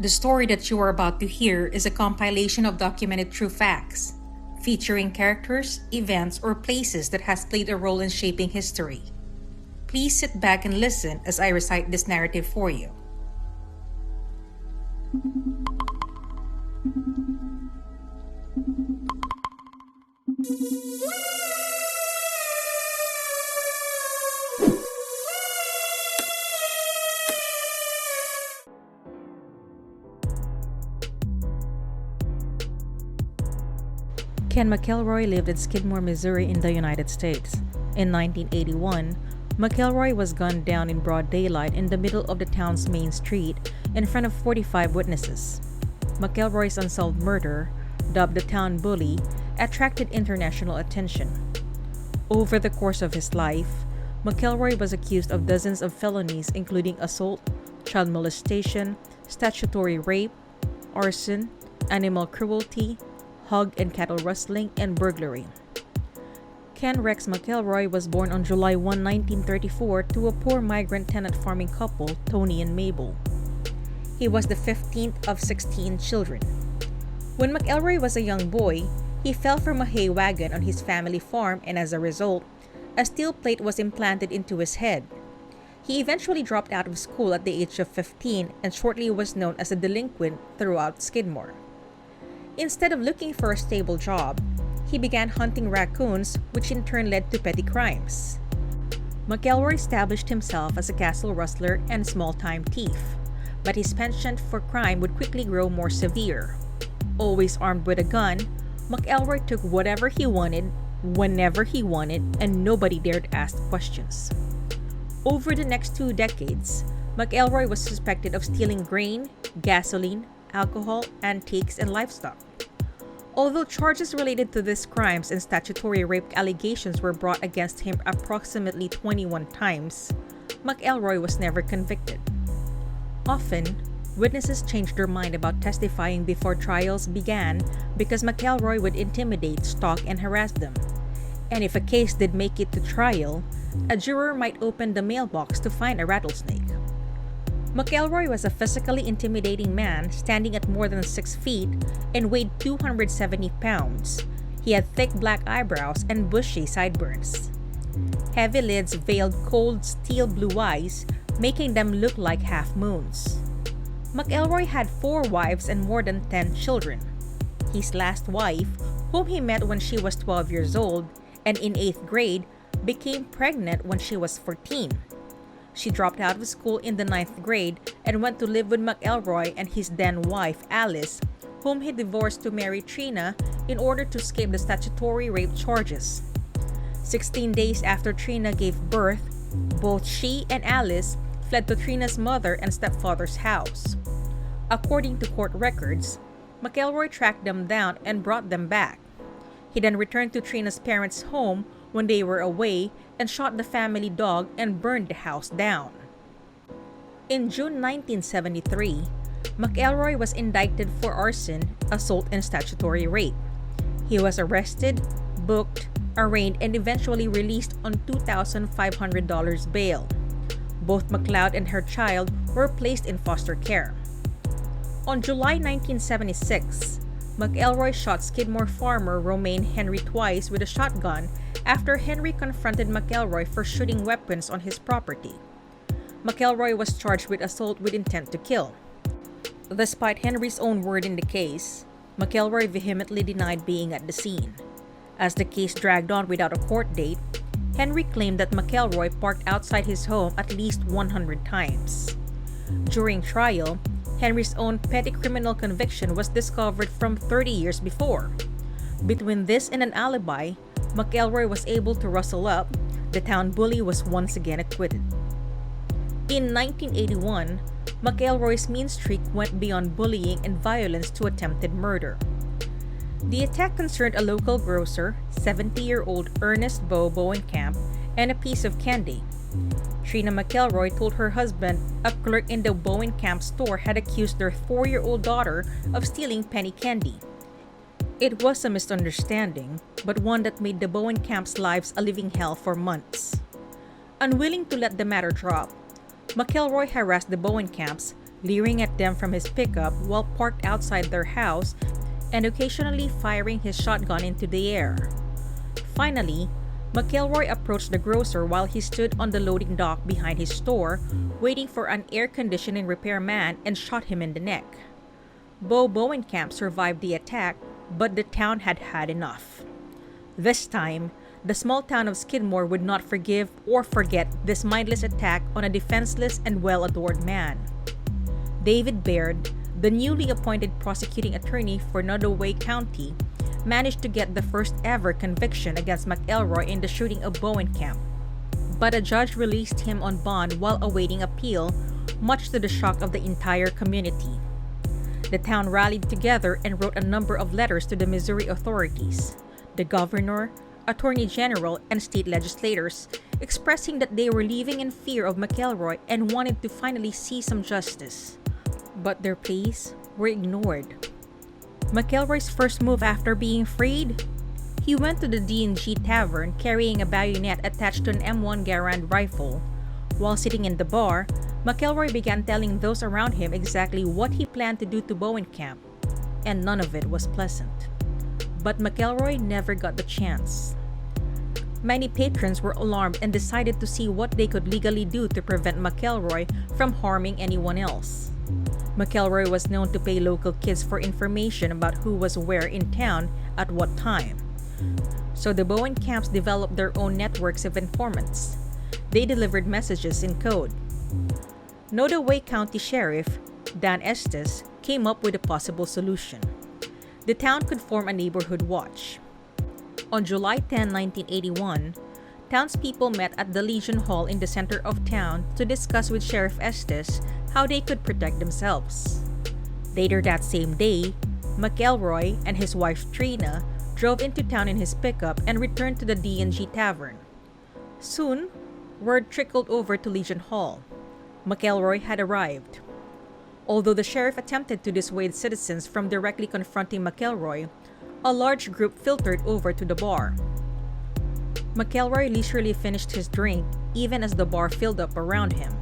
The story that you are about to hear is a compilation of documented true facts, featuring characters, events, or places that has played a role in shaping history. Please sit back and listen as I recite this narrative for you. Ken McElroy lived in Skidmore, Missouri in the United States. In 1981, McElroy was gunned down in broad daylight in the middle of the town's main street in front of 45 witnesses. McElroy's unsolved murder, dubbed the town bully, attracted international attention. Over the course of his life, McElroy was accused of dozens of felonies including assault, child molestation, statutory rape, arson, animal cruelty, hog and cattle rustling, and burglary. Ken Rex McElroy was born on July 1, 1934 to a poor migrant tenant farming couple, Tony and Mabel. He was the 15th of 16 children. When McElroy was a young boy, he fell from a hay wagon on his family farm, and as a result, a steel plate was implanted into his head. He eventually dropped out of school at the age of 15 and shortly was known as a delinquent throughout Skidmore. Instead of looking for a stable job, he began hunting raccoons, which in turn led to petty crimes. McElroy established himself as a castle rustler and small-time thief, but his penchant for crime would quickly grow more severe. Always armed with a gun, McElroy took whatever he wanted, whenever he wanted, and nobody dared ask questions. Over the next 2 decades, McElroy was suspected of stealing grain, gasoline, alcohol, antiques, and livestock. Although charges related to these crimes and statutory rape allegations were brought against him approximately 21 times, McElroy was never convicted. Often, witnesses changed their mind about testifying before trials began because McElroy would intimidate, stalk, and harass them. And if a case did make it to trial, a juror might open the mailbox to find a rattlesnake. McElroy was a physically intimidating man standing at more than 6 feet and weighed 270 pounds. He had thick black eyebrows and bushy sideburns. Heavy lids veiled cold steel blue eyes, making them look like half moons. McElroy had 4 wives and more than 10 children. His last wife, whom he met when she was 12 years old and in 8th grade, became pregnant when she was 14. She dropped out of school in the 9th grade and went to live with McElroy and his then wife, Alice, whom he divorced to marry Trena in order to escape the statutory rape charges. 16 days after Trena gave birth, both she and Alice fled to Trena's mother and stepfather's house. According to court records, McElroy tracked them down and brought them back. He then returned to Trena's parents' home when they were away and shot the family dog and burned the house down. In June 1973, McElroy was indicted for arson, assault, and statutory rape. He was arrested, booked, arraigned, and eventually released on $2,500 bail. Both McLeod and her child were placed in foster care. On July 1976, McElroy shot Skidmore farmer Romaine Henry twice with a shotgun after Henry confronted McElroy for shooting weapons on his property. McElroy was charged with assault with intent to kill. Despite Henry's own word in the case, McElroy vehemently denied being at the scene. As the case dragged on without a court date, Henry claimed that McElroy parked outside his home at least 100 times. During trial, Henry's own petty criminal conviction was discovered from 30 years before. Between this and an alibi, McElroy was able to rustle up. The town bully was once again acquitted. In 1981, McElroy's mean streak went beyond bullying and violence to attempted murder. The attack concerned a local grocer, 70-year-old Ernest Bowenkamp, and a piece of candy. Trena McElroy told her husband a clerk in the Bowenkamp store had accused their 4-year-old daughter of stealing penny candy. It was a misunderstanding, but one that made the Bowenkamps' lives a living hell for months. Unwilling to let the matter drop, McElroy harassed the Bowenkamps, leering at them from his pickup while parked outside their house and occasionally firing his shotgun into the air. Finally, McElroy approached the grocer while he stood on the loading dock behind his store, waiting for an air conditioning repairman, and shot him in the neck. Bo Bowenkamp survived the attack, but the town had had enough. This time, the small town of Skidmore would not forgive or forget this mindless attack on a defenseless and well-adored man. David Baird, the newly appointed prosecuting attorney for Nodaway County, managed to get the first ever conviction against McElroy in the shooting of Bowenkamp. But a judge released him on bond while awaiting appeal, much to the shock of the entire community. The town rallied together and wrote a number of letters to the Missouri authorities, the governor, attorney general, and state legislators, expressing that they were living in fear of McElroy and wanted to finally see some justice. But their pleas were ignored. McElroy's first move after being freed? He went to the D&G Tavern carrying a bayonet attached to an M1 Garand rifle. While sitting in the bar, McElroy began telling those around him exactly what he planned to do to Bowenkamp, and none of it was pleasant. But McElroy never got the chance. Many patrons were alarmed and decided to see what they could legally do to prevent McElroy from harming anyone else. McElroy was known to pay local kids for information about who was where in town at what time. So the Bowenkamps developed their own networks of informants. They delivered messages in code. Nodaway County Sheriff Dan Estes came up with a possible solution. The town could form a neighborhood watch. On July 10, 1981, townspeople met at the Legion Hall in the center of town to discuss with Sheriff Estes how they could protect themselves. Later that same day, McElroy and his wife Trena drove into town in his pickup and returned to the D&G Tavern. Soon, word trickled over to Legion Hall. McElroy had arrived. Although the sheriff attempted to dissuade citizens from directly confronting McElroy, a large group filtered over to the bar. McElroy leisurely finished his drink even as the bar filled up around him.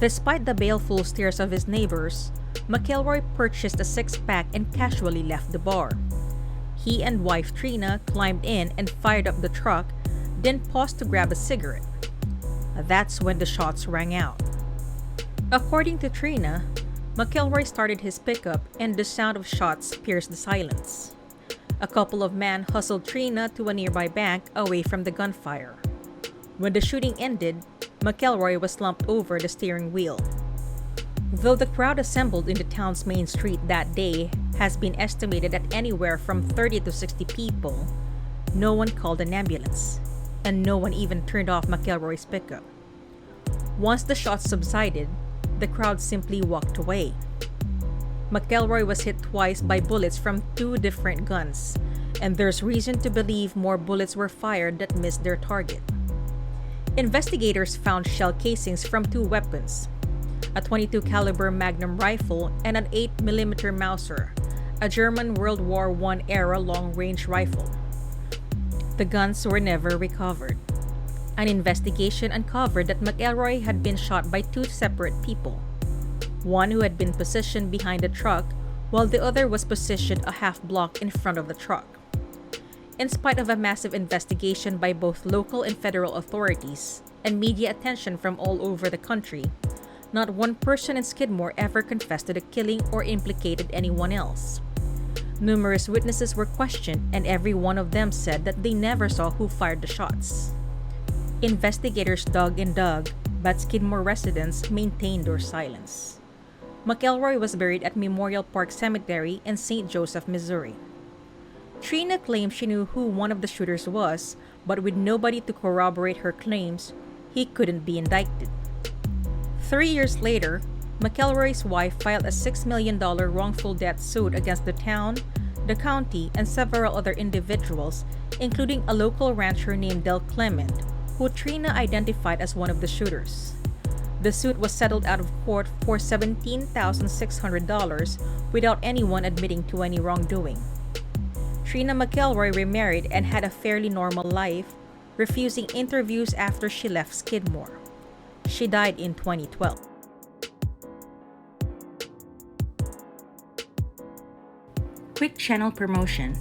Despite the baleful stares of his neighbors, McElroy purchased a six-pack and casually left the bar. He and wife Trena climbed in and fired up the truck, then paused to grab a cigarette. That's when the shots rang out. According to Trena, McElroy started his pickup and the sound of shots pierced the silence. A couple of men hustled Trena to a nearby bank away from the gunfire. When the shooting ended, McElroy was slumped over the steering wheel. Though the crowd assembled in the town's main street that day has been estimated at anywhere from 30 to 60 people, no one called an ambulance, and no one even turned off McElroy's pickup. Once the shots subsided, the crowd simply walked away. McElroy was hit twice by bullets from two different guns, and there's reason to believe more bullets were fired that missed their target. Investigators found shell casings from two weapons, a .22 caliber Magnum rifle and an 8mm Mauser, a German World War I era long-range rifle. The guns were never recovered. An investigation uncovered that McElroy had been shot by two separate people, one who had been positioned behind the truck while the other was positioned a half block in front of the truck. In spite of a massive investigation by both local and federal authorities and media attention from all over the country, not one person in Skidmore ever confessed to the killing or implicated anyone else. Numerous witnesses were questioned, and every one of them said that they never saw who fired the shots. Investigators dug and dug, but Skidmore residents maintained their silence. McElroy was buried at Memorial Park Cemetery in St. Joseph, Missouri. Trena claimed she knew who one of the shooters was, but with nobody to corroborate her claims, he couldn't be indicted. 3 years later, McElroy's wife filed a $6 million wrongful death suit against the town, the county, and several other individuals, including a local rancher named Del Clement, who Trena identified as one of the shooters. The suit was settled out of court for $17,600 without anyone admitting to any wrongdoing. Trena McElroy remarried and had a fairly normal life, refusing interviews after she left Skidmore. She died in 2012. quick channel promotion.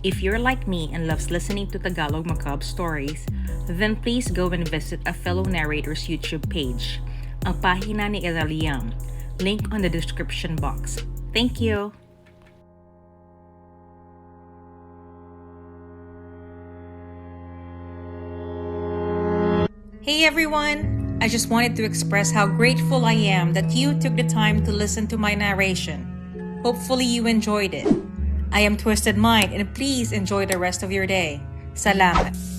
If you're like me and loves listening to Tagalog macabre stories, then please go and visit a fellow narrator's YouTube page, ang pahina ni Liam. Link on the description box. Thank you! Hey everyone! I just wanted to express how grateful I am that you took the time to listen to my narration. Hopefully you enjoyed it. I am Twysted Mind and please enjoy the rest of your day. Salamat!